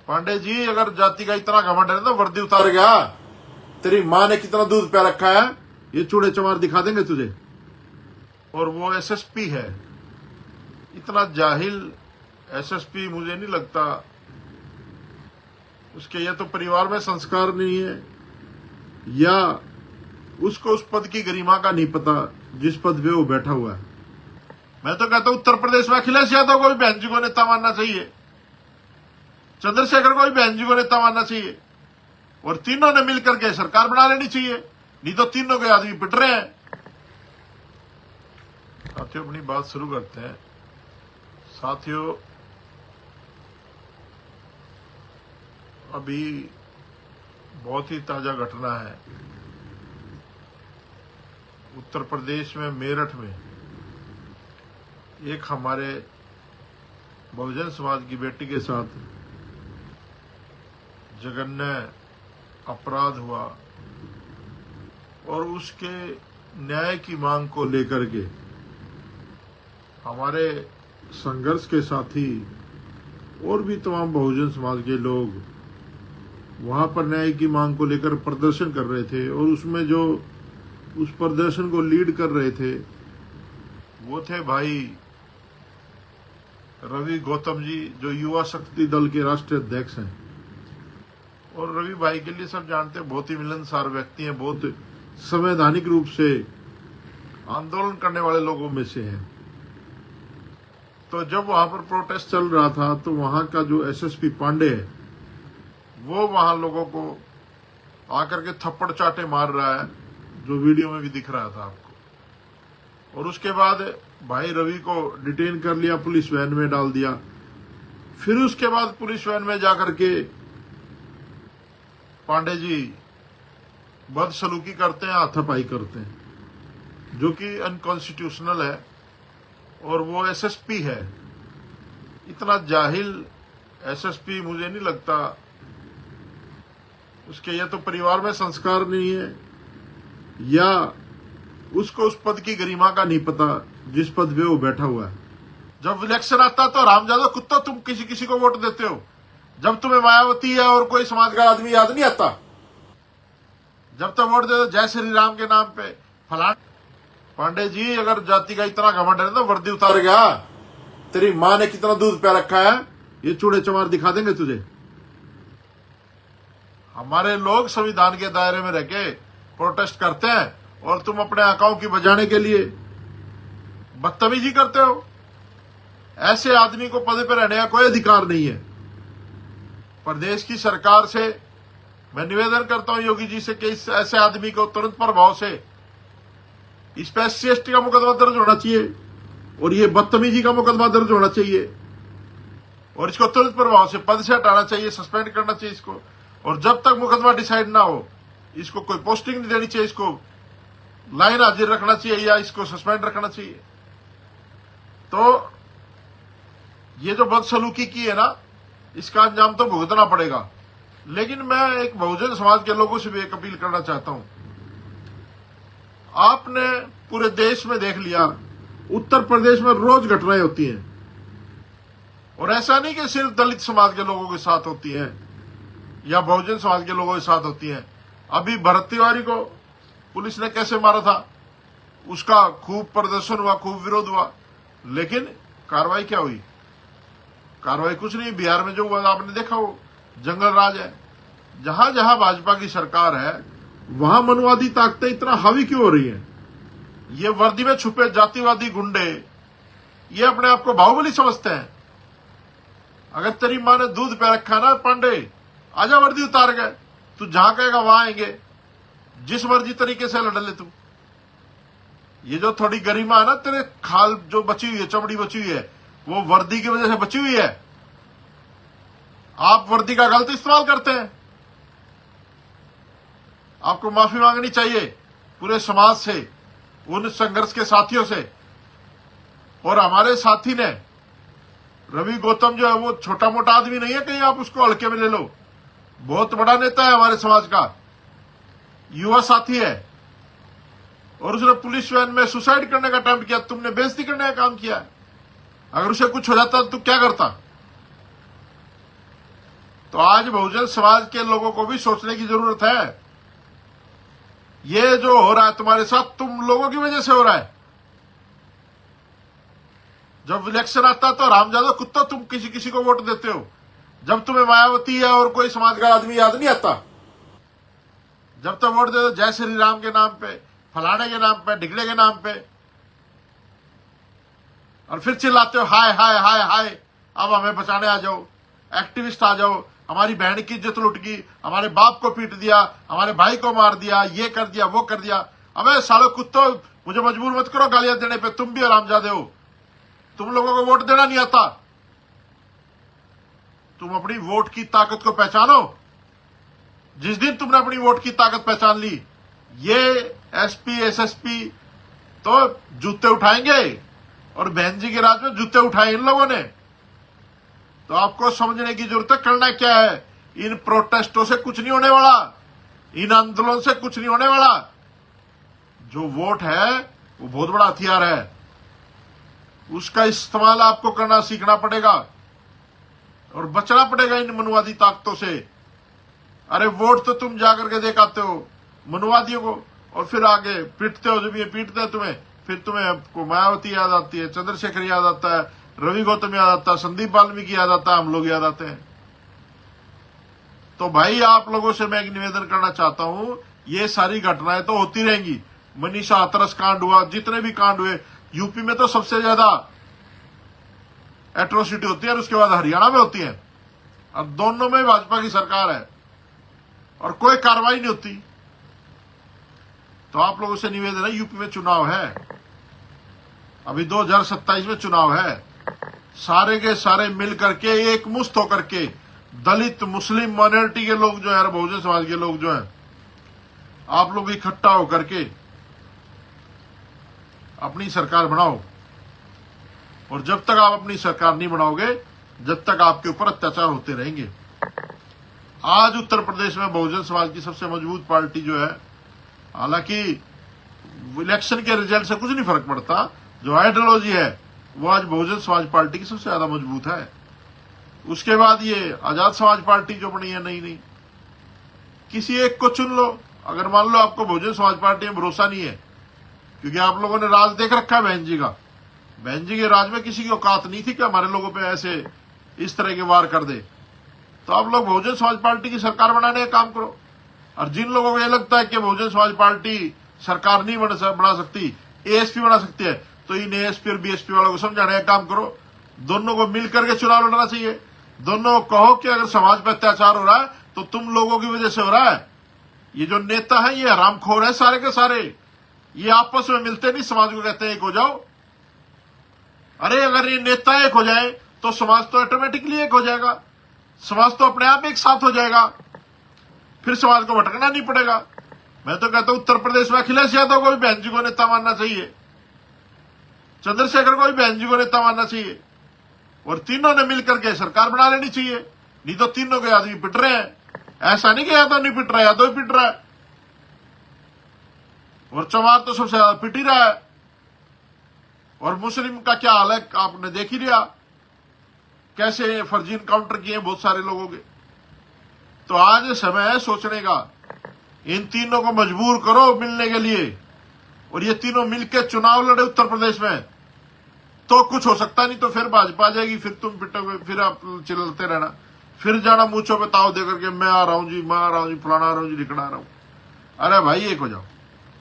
पांडे जी, अगर जाति का इतना घमंड है तो वर्दी उतार गया। तेरी माँ ने कितना दूध पे रखा है, ये चूड़े चमार दिखा देंगे तुझे। और वो एसएसपी है, इतना जाहिल एसएसपी मुझे नहीं लगता उसके या तो परिवार में संस्कार नहीं है या उसको उस पद की गरिमा का नहीं पता जिस पद पे वो बैठा हुआ है। मैं तो कहता हूं उत्तर प्रदेश में अखिलेश यादव को भी बहन जी को नेता मानना चाहिए, चंद्रशेखर को भी बहन जी को नेता मानना चाहिए और तीनों ने मिलकर के सरकार बना लेनी चाहिए, नहीं तो तीनों के आदमी पिट रहे हैं। साथियों, अपनी बात शुरू करते हैं। साथियों, अभी बहुत ही ताजा घटना है। उत्तर प्रदेश में मेरठ में एक हमारे बहुजन समाज की बेटी के साथ जघन्य अपराध हुआ और उसके न्याय की मांग को लेकर के हमारे संघर्ष के साथी और भी तमाम बहुजन समाज के लोग वहां पर न्याय की मांग को लेकर प्रदर्शन कर रहे थे और उसमें जो उस प्रदर्शन को लीड कर रहे थे वो थे भाई रवि गौतम जी, जो युवा शक्ति दल के राष्ट्रीय अध्यक्ष हैं। और रवि भाई के लिए सब जानते हैं, बहुत ही मिलनसार व्यक्ति हैं, बहुत संवैधानिक रूप से आंदोलन करने वाले लोगों में से हैं। तो जब वहां पर प्रोटेस्ट चल रहा था तो वहां का जो एसएसपी पांडे है वो वहां लोगों को आकर के थप्पड़ चाटे मार रहा है, जो वीडियो में भी दिख रहा था आपको। और उसके बाद भाई रवि को डिटेन कर लिया, पुलिस वैन में डाल दिया। फिर उसके बाद पुलिस वैन में जाकर के पांडे जी बदसलूकी करते हैं, हाथापाई करते हैं, जो कि अनकॉन्स्टिट्यूशनल है। और वो एसएसपी है, इतना जाहिल एसएसपी मुझे नहीं लगता उसके या तो परिवार में संस्कार नहीं है या उसको उस पद की गरिमा का नहीं पता जिस पद पे वो बैठा हुआ है। जब इलेक्शन आता तो रामजादा कुत्ता तुम किसी किसी को वोट देते हो, जब तुम्हें मायावती है और कोई समाज का आदमी याद नहीं आता, जब तक वोट दे दो जय श्री राम के नाम पे फलान। पांडे जी, अगर जाति का इतना घमंड है तो वर्दी उतार गया। तेरी माँ ने कितना दूध पे रखा है, ये चूड़े चमार दिखा देंगे तुझे। हमारे लोग संविधान के दायरे में रह के प्रोटेस्ट करते हैं और तुम अपने आकाओं की बजाने के लिए बदतमीजी करते हो। ऐसे आदमी को पद पर रहने का कोई अधिकार नहीं है। प्रदेश की सरकार से मैं निवेदन करता हूं योगी जी से कि इस ऐसे आदमी को तुरंत प्रभाव से इस पर SC/ST का मुकदमा दर्ज होना चाहिए और ये बदतमीजी का मुकदमा दर्ज होना चाहिए और इसको तुरंत प्रभाव से पद से हटाना चाहिए, सस्पेंड करना चाहिए इसको। और जब तक मुकदमा डिसाइड ना हो इसको कोई पोस्टिंग नहीं देनी चाहिए, इसको लाइन हाजिर रखना चाहिए या इसको सस्पेंड रखना चाहिए। तो ये जो बदसलूकी की है ना, इसका अंजाम तो भुगतना पड़ेगा। लेकिन मैं एक बहुजन समाज के लोगों से भी एक अपील करना चाहता हूं। आपने पूरे देश में देख लिया, उत्तर प्रदेश में रोज घटनाएं होती हैं और ऐसा नहीं कि सिर्फ दलित समाज के लोगों के साथ होती हैं या बहुजन समाज के लोगों के साथ होती हैं। अभी भरत तिवारी को पुलिस ने कैसे मारा था, उसका खूब प्रदर्शन हुआ, खूब विरोध हुआ, लेकिन कार्रवाई क्या हुई? कार्रवाई कुछ नहीं। बिहार में जो हुआ आपने देखा, वो जंगल राज है। जहां जहां भाजपा की सरकार है वहां मनुवादी ताकतें इतना हावी क्यों हो रही हैं? ये वर्दी में छुपे जातिवादी गुंडे ये अपने आप को बाहुबली समझते हैं। अगर तेरी माँ ने दूध पे रखा ना पांडे, आजा वर्दी उतार गए, तू जहां कहेगा वहां आएंगे, जिस मर्जी तरीके से लड़ ले तू। ये जो थोड़ी गरिमा है ना तेरे खाल जो बची हुई है, चमड़ी बची हुई है, वो वर्दी की वजह से बची हुई है। आप वर्दी का गलत इस्तेमाल करते हैं। आपको माफी मांगनी चाहिए पूरे समाज से, उन संघर्ष के साथियों से। और हमारे साथी ने रवि गौतम जो है वो छोटा मोटा आदमी नहीं है, कहीं आप उसको हल्के में ले लो। बहुत बड़ा नेता है हमारे समाज का, युवा साथी है और उसने पुलिस वैन में सुसाइड करने का अटेम्प्ट किया। तुमने बेइज्जती करने का काम किया। अगर उसे कुछ हो जाता तो क्या करता? तो आज बहुजन समाज के लोगों को भी सोचने की जरूरत है। ये जो हो रहा है तुम्हारे साथ, तुम लोगों की वजह से हो रहा है। जब इलेक्शन आता है तो रामजादा कुत्ता तुम किसी किसी को वोट देते हो। जब तुम्हें मायावती है और कोई समाज का आदमी याद नहीं आता, जब तक वोट दे दो जय श्री राम के नाम पे, फलाने के नाम पे, ढिगड़े के नाम पे, और फिर चिल्लाते हो हाय हाय हाय हाय, अब हमें बचाने आ जाओ, एक्टिविस्ट आ जाओ, हमारी बहन की इज्जत लुट गई, हमारे बाप को पीट दिया, हमारे भाई को मार दिया, ये कर दिया वो कर दिया। अबे सालो कुत्तो, मुझे मजबूर मत करो गालियां देने पे, तुम भी हरामजादे हो। तुम लोगों को वोट देना नहीं आता। तुम अपनी वोट की ताकत को पहचानो। जिस दिन तुमने अपनी वोट की ताकत पहचान ली, ये एसपी एसएसपी तो जूते उठाएंगे, और बहन जी के राज में जूते उठाए इन लोगों ने। तो आपको समझने की जरूरत है करना क्या है। इन प्रोटेस्टों से कुछ नहीं होने वाला, इन आंदोलन से कुछ नहीं होने वाला। जो वोट है वो बहुत बड़ा हथियार है, उसका इस्तेमाल आपको करना सीखना पड़ेगा और बचना पड़ेगा इन मनुवादी ताकतों से। अरे वोट तो तुम जाकर के देखाते हो मनुवादियों को, और फिर आगे पीटते हो। जब ये पीटते हैं तुम्हें, फिर तुम्हें मायावती याद आती है, चंद्रशेखर याद आता है, रवि गौतम याद आता है, संदीप वाल्मीकि याद आता है, हम लोग याद आते हैं। तो भाई आप लोगों से मैं एक निवेदन करना चाहता हूं, ये सारी घटनाएं तो होती रहेंगी। मनीषा हाथरस कांड हुआ, जितने भी कांड हुए, यूपी में तो सबसे ज्यादा एट्रोसिटी होती है, और उसके बाद हरियाणा में होती है, और दोनों में भाजपा की सरकार है और कोई कार्रवाई नहीं होती। तो आप लोगों से निवेदन है, यूपी में चुनाव है, अभी 2027 में चुनाव है, सारे के सारे मिल करके एक मुश्त होकर के दलित मुस्लिम माइनॉरिटी के लोग जो है, बहुजन समाज के लोग जो है, आप लोग इकट्ठा होकर के अपनी सरकार बनाओ। और जब तक आप अपनी सरकार नहीं बनाओगे, जब तक आपके ऊपर अत्याचार होते रहेंगे। आज उत्तर प्रदेश में बहुजन समाज की सबसे मजबूत पार्टी जो है, हालांकि इलेक्शन के रिजल्ट से कुछ नहीं फर्क पड़ता, जो आइडियोलॉजी है वो आज बहुजन समाज पार्टी की सबसे ज्यादा मजबूत है। उसके बाद ये आजाद समाज पार्टी जो बनी है नई नई, किसी एक को चुन लो। अगर मान लो आपको बहुजन समाज पार्टी में भरोसा नहीं है, क्योंकि आप लोगों ने राज देख रखा है बहन जी का, बहन जी के राज में किसी की औकात नहीं थी कि हमारे लोगों पे ऐसे इस तरह के वार कर दे। तो आप लोग बहुजन समाज पार्टी की सरकार बनाने का काम करो। और जिन लोगों को ये लगता है कि बहुजन समाज पार्टी सरकार नहीं बना सकती, एएसपी बना सकती है, तो इन एएसपी और बीएसपी वालों को समझाने का काम करो। दोनों को मिलकर के चुनाव लड़ना चाहिए। दोनों को कहो कि अगर समाज पर अत्याचार हो रहा है तो तुम लोगों की वजह से हो रहा है। ये जो नेता है ये हरामखोर है सारे के सारे, ये आपस में मिलते नहीं, समाज को कहते हैं एक हो जाओ। अरे अगर ये नेता एक हो जाए तो समाज तो ऑटोमेटिकली एक हो जाएगा, समाज तो अपने आप एक साथ हो जाएगा, फिर समाज को भटकना नहीं पड़ेगा। मैं तो कहता हूं उत्तर प्रदेश में अखिलेश यादव को भी बहन जी को नेता मानना चाहिए, चंद्रशेखर को भी बहन जी को नेता मानना चाहिए, और तीनों ने मिलकर के सरकार बना लेनी चाहिए। नहीं तो तीनों के आदमी पिट रहे हैं। ऐसा नहीं कि यादव नहीं पिट रहा है, यादव ही पिट रहा है, और चमार तो सबसे ज्यादा पिट ही रहा है। और मुस्लिम का क्या हाल है आपने देख ही लिया, कैसे फर्जी इनकाउंटर किए बहुत सारे लोगों के। तो आज समय है सोचने का, इन तीनों को मजबूर करो मिलने के लिए, और ये तीनों मिलकर चुनाव लड़े उत्तर प्रदेश में, तो कुछ हो सकता। नहीं तो फिर भाजपा आ जाएगी, फिर तुम पिटोगे, फिर आप चिल्लाते रहना, फिर जाना मूंछों पे ताव देकर के मैं आ रहा हूं जी, मैं आ रहा हूं जी, फलाना आ रहा हूं जी, लिखना आ रहा हूं। अरे भाई एक हो जाओ,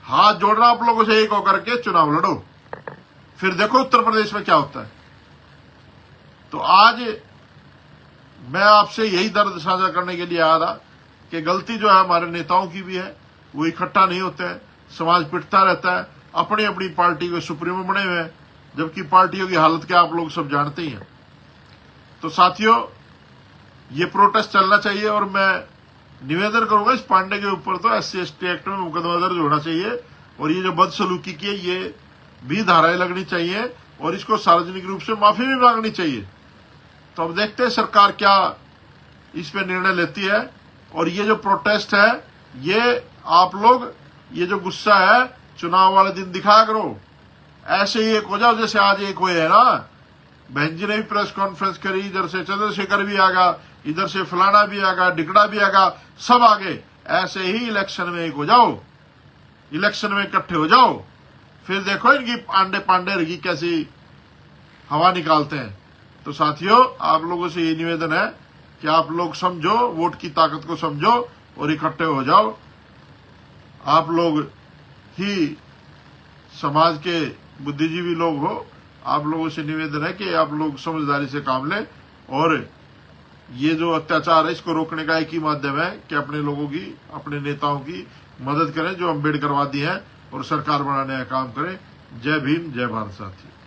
हाथ जोड़ना आप लोगों से, एक होकर के चुनाव लड़ो, फिर देखो उत्तर प्रदेश में क्या होता है। तो आज मैं आपसे यही दर्द साझा करने के लिए आया था कि गलती जो है हमारे नेताओं की भी है, वो इकट्ठा नहीं होते हैं, समाज पिटता रहता है, अपनी अपनी पार्टी के सुप्रीमो बने हुए हैं, जबकि पार्टियों की हालत क्या आप लोग सब जानते ही हैं। तो साथियों, ये प्रोटेस्ट चलना चाहिए, और मैं निवेदन करूंगा इस पांडे के ऊपर तो SC/ST एक्ट में मुकदमा दर्ज होना चाहिए, और ये जो बदसलूकी की है ये भी धाराएं लगनी चाहिए, और इसको सार्वजनिक रूप से माफी भी मांगनी चाहिए। तो अब देखते हैं सरकार क्या इस पे निर्णय लेती है। और ये जो प्रोटेस्ट है, ये आप लोग, ये जो गुस्सा है चुनाव वाले दिन दिखाया करो, ऐसे ही एक हो जाओ जैसे आज एक हुए है ना। बहन जी ने भी प्रेस कॉन्फ्रेंस करी, इधर से चंद्रशेखर भी आ गया, इधर से फलाना भी आएगा, डिकड़ा भी आएगा, सब आगे। ऐसे ही इलेक्शन में एक हो जाओ, इलेक्शन में इकट्ठे हो जाओ, फिर देखो इनकी आंडे पांडे की कैसी हवा निकालते हैं। तो साथियों, आप लोगों से ये निवेदन है कि आप लोग समझो, वोट की ताकत को समझो और इकट्ठे हो जाओ। आप लोग ही समाज के बुद्धिजीवी लोग हो। आप लोगों से निवेदन है कि आप लोग समझदारी से काम लें और ये जो अत्याचार है इसको रोकने का एक ही माध्यम है कि अपने लोगों की, अपने नेताओं की मदद करें जो अम्बेडकरवादी हैं और सरकार बनाने का काम करें। जय भीम, जय भारत साथियों।